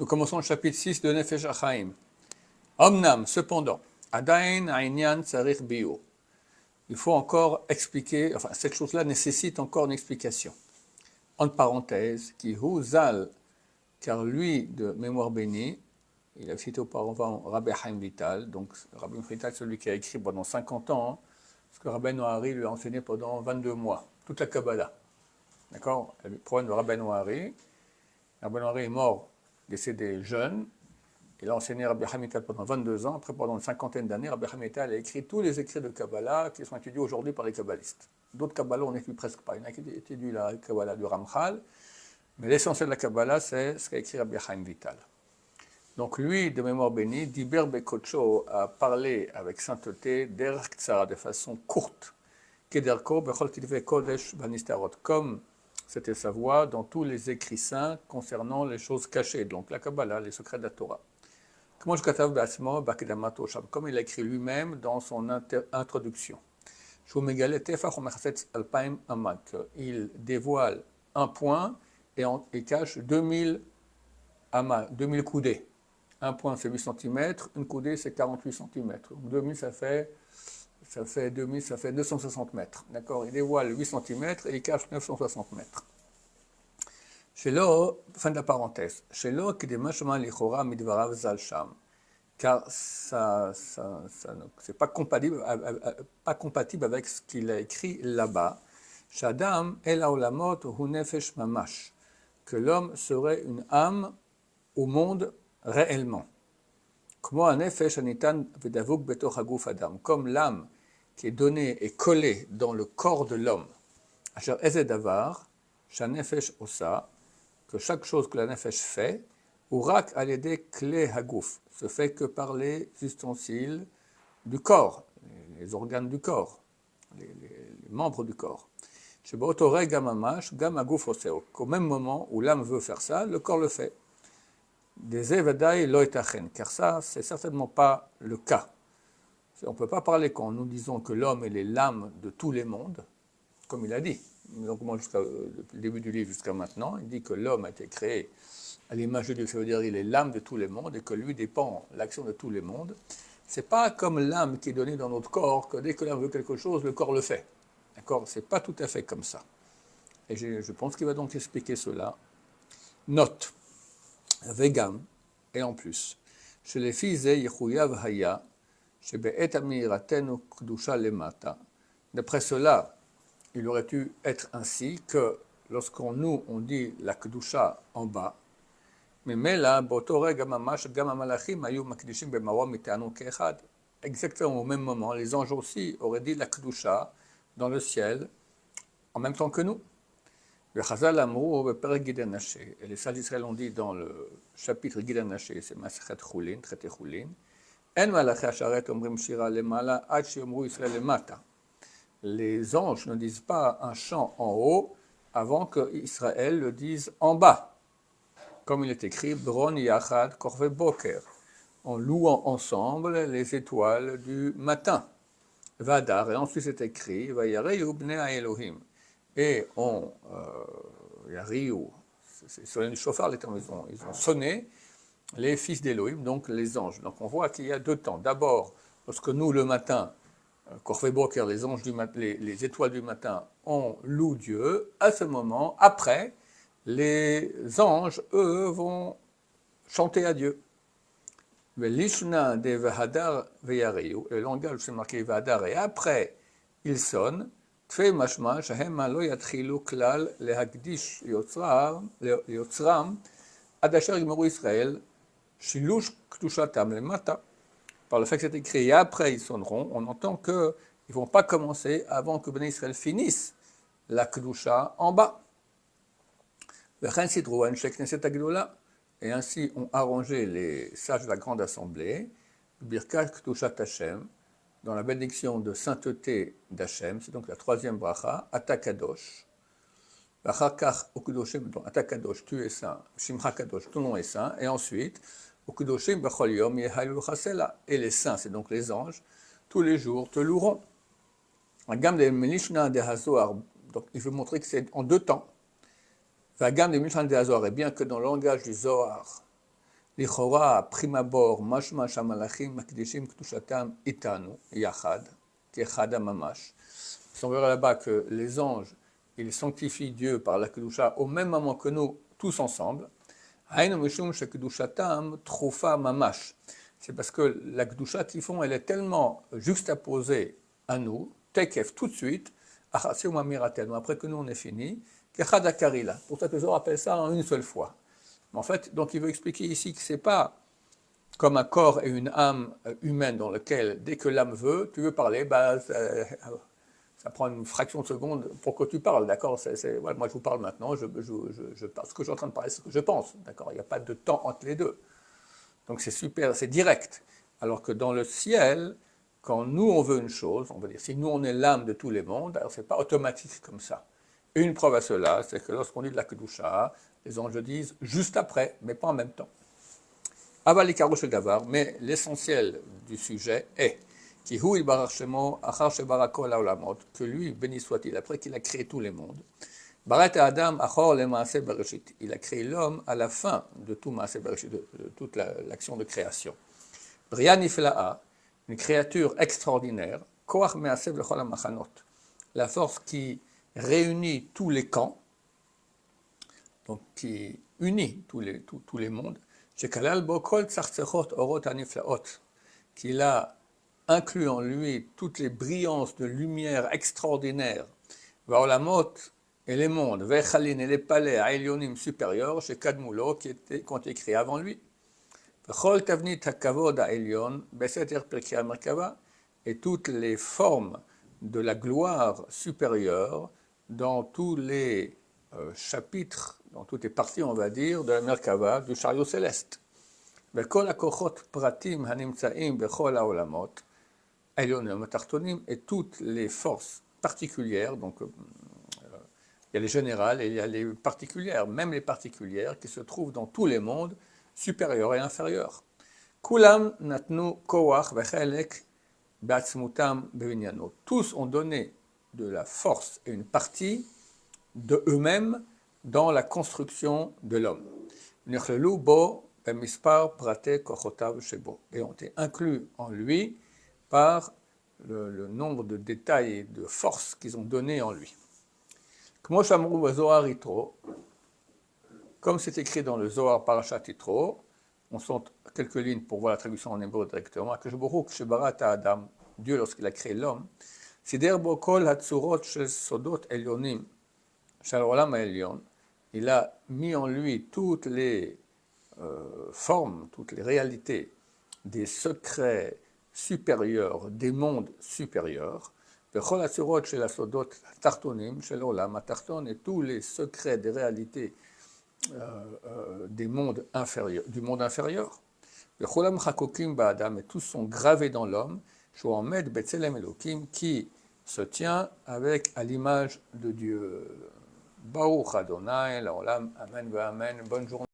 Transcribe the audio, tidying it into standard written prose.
Nous commençons le chapitre 6 de Nefesh HaChaim. Omnam, cependant, Adain Aïnyan Tsarich Biur. Il faut encore expliquer, enfin, cette chose-là nécessite encore une explication. Entre parenthèses, qui hu zal, car lui, de mémoire bénie, il a cité auparavant Rabbi Chaim Vital, donc Rabbi Chaim Vital, celui qui a écrit pendant 50 ans, ce que Rabbi Noari lui a enseigné pendant 22 mois, toute la Kabbalah. D'accord? Le problème de Rabbi Noari. Rabbi Noari est mort, décédé jeune. Il a enseigné Rabbi Chaim Vital pendant 22 ans. Après, pendant une cinquantaine d'années, Rabbi Chaim Vital a écrit tous les écrits de Kabbalah qui sont étudiés aujourd'hui par les kabbalistes. D'autres Kabbalah, on n'étudie presque pas. Il y en a qui étudient la Kabbalah du Ramchal. Mais l'essentiel de la Kabbalah, c'est ce qu'a écrit Rabbi Chaim Vital. Donc lui, de mémoire bénie, Diber Bekocho a parlé avec sainteté d'Erech Tzara, de façon courte. Kederko Bechol Tidve Kodesh Banistarot, comme c'était sa voix dans tous les écrits saints concernant les choses cachées, donc la Kabbalah, les secrets de la Torah. Comme il a écrit lui-même dans son introduction. Il dévoile un point et cache 2000 amas, 2000 coudées. Un point c'est 8 cm, une coudée c'est 48 cm. Donc 2000 ça fait 960 mètres. D'accord? Il dévoile 8 cm et il cache 960 mètres. Chez l'eau, fin de la parenthèse. Chez l'eau qui démarchement l'Ichora midvarav zalsham. Car ça c'est pas compatible avec ce qu'il a écrit là-bas. Shadam el haolamot hu nefesh mamash. Que l'homme serait une âme au monde réellement. Comme l'âme qui est donnée et collée dans le corps de l'homme. Que chaque chose que la nefesh fait, urak al-yedei klei haguf, se fait que par les ustensiles du corps, les organes du corps, les membres du corps. Qu'au même moment où l'âme veut faire ça, le corps le fait. Car ça, c'est certainement pas le cas. On ne peut pas parler quand nous disons que l'homme est l'âme de tous les mondes, comme il a dit. Donc, moi, jusqu'au début du livre jusqu'à maintenant, il dit que l'homme a été créé à l'image de Dieu, ça veut dire qu'il est l'âme de tous les mondes et que lui dépend l'action de tous les mondes. C'est pas comme l'âme qui est donnée dans notre corps, que dès que l'âme veut quelque chose, le corps le fait. D'accord? C'est pas tout à fait comme ça. Et je pense qu'il va donc expliquer cela. Note. Vegam, et en plus, chez les fils de Yehuyav Haya, chez Be'et Amiratenu Kdusha Lemata. D'après cela, il aurait dû être ainsi que lorsqu'on dit la Kdusha en bas, mais là, Botore Gamamash Gamamalachim Ayu Makdishim Bemawa Mitanu Kechad. Exactement au même moment, les anges aussi auraient dit la Kdusha dans le ciel en même temps que nous. Et les sages d'Israël ont dit dans le chapitre Gid HaNaché, c'est Masechet Chulin, traité Chulin, les anges ne disent pas un chant en haut avant que Israël le dise en bas. Comme il est écrit, Bron Yachad Korve Boker, en louant ensemble les étoiles du matin. Vadar, et ensuite c'est écrit, Vayareyu Bnei Elohim. Et on, Yariou, c'est sur le chauffard, ils ont sonné les fils d'Elohim, donc les anges. Donc on voit qu'il y a deux temps. D'abord, lorsque nous, le matin, Korve Boker, les anges du matin, les étoiles du matin, on loue Dieu, à ce moment, après, les anges, eux, vont chanter à Dieu. L'ishna de Vahadar Veyariou, le langage, c'est marqué Vahadar, et après, il sonne. תפי משמע שהם לא יתחילו כלל להקדיש ליוצרם עד אשר יגמרו ישראל שילוש קדושתם למטה. Par le fait que c'est écrit et après ils sonneront, on entend qu'ils ne vont pas commencer avant que Bnei Israël finisse la Kedusha en bas. Et ainsi ont arrangé les sages de la grande assemblée, Birkat Kedushat Hashem, dans la bénédiction de sainteté d'Hachem, c'est donc la troisième bracha, Atakadosh. Achakach Okudoshim, donc Atakadosh, tu es saint, Shimcha Kadosh, ton nom est saint, et ensuite, Okudoshim Bechol Yom Yehalu Chasela, et les saints, c'est donc les anges, tous les jours te loueront. La gamme des Melishna de Hazoar, donc il veut montrer que c'est en deux temps. La gamme des Melishna de Hazoar, et bien que dans le langage du Zohar, לכאורה, à prime abord, משמע שהמלאכים מקדישים קדושתם איתנו, יחד, כאחד הממש. On verra là-bas que les anges, ils sanctifient Dieu par la kedusha au même moment que nous, tous ensemble. היינו משום שקדושתם תכופה ממש. C'est parce que la kedusha qu'ils font, elle est tellement juxtaposée à nous, tekef, tout de suite, après que nous on est fini, qu'echad akarila. Pour ça que Zohar appelle ça en une seule fois. Mais en fait, donc il veut expliquer ici que c'est pas comme un corps et une âme humaine dans lequel, dès que l'âme veut, tu veux parler, bah, ça prend une fraction de seconde pour que tu parles, d'accord? Voilà, moi je vous parle maintenant, je parle, ce que je suis en train de parler, c'est ce que je pense, d'accord? Il n'y a pas de temps entre les deux. Donc c'est super, c'est direct. Alors que dans le ciel, quand nous on veut une chose, on va dire, si nous on est l'âme de tous les mondes, alors c'est pas automatique comme ça. Et une preuve à cela, c'est que lorsqu'on dit de la Kedusha, les anges disent juste après, mais pas en même temps. Avalikarouche Gavar, mais l'essentiel du sujet est que lui, béni soit-il, après qu'il a créé tous les mondes, il a créé l'homme à la fin de tout Maaseh Bereshit, de toute l'action de création. Bria Nifla'a, une créature extraordinaire, Koach Me'aseh B'chol HaMachanot, la force qui réunit tous les camps, donc qui unit tous les mondes, qu'il a inclut en lui toutes les brillances de lumière extraordinaires, Vaolamot et les mondes, Vechalin et les palais, Aelionim supérieurs, chez Kadmulo, qui ont été créés avant lui. Vechol Tavnit HaKavod Aelion, Beseter Pirkei Merkava, et toutes les formes de la gloire supérieure dans tous les chapitres, dans toutes les parties, on va dire, de la Merkava, du chariot céleste. Vekol HaKochot Pratim Hanimtsaim Bechol HaOlamot, et toutes les forces particulières, donc il y a les générales et il y a les particulières, même les particulières qui se trouvent dans tous les mondes, supérieurs et inférieurs. Kulam natnu koach vechelek b'atzmutam bevinyano. Tous ont donné de la force et une partie de eux-mêmes dans la construction de l'homme. Nechlelu bo b'mispar prate kochotav shebo. Et ont été inclus en lui par le nombre de détails et de forces qu'ils ont donné en lui. Comme c'est écrit dans le Zohar Parashat Yitro, on sent quelques lignes pour voir la traduction en hébreu directement, que Adam, Dieu lorsqu'il a créé l'homme, il a mis en lui toutes les formes, toutes les réalités des secrets supérieurs, des mondes supérieurs, et tous les secrets des réalités des mondes inférieurs, du monde inférieur, et tous sont gravés dans l'homme, qui se tient avec à l'image de Dieu. Baruch Adonai, Amen, Amen, bonne journée.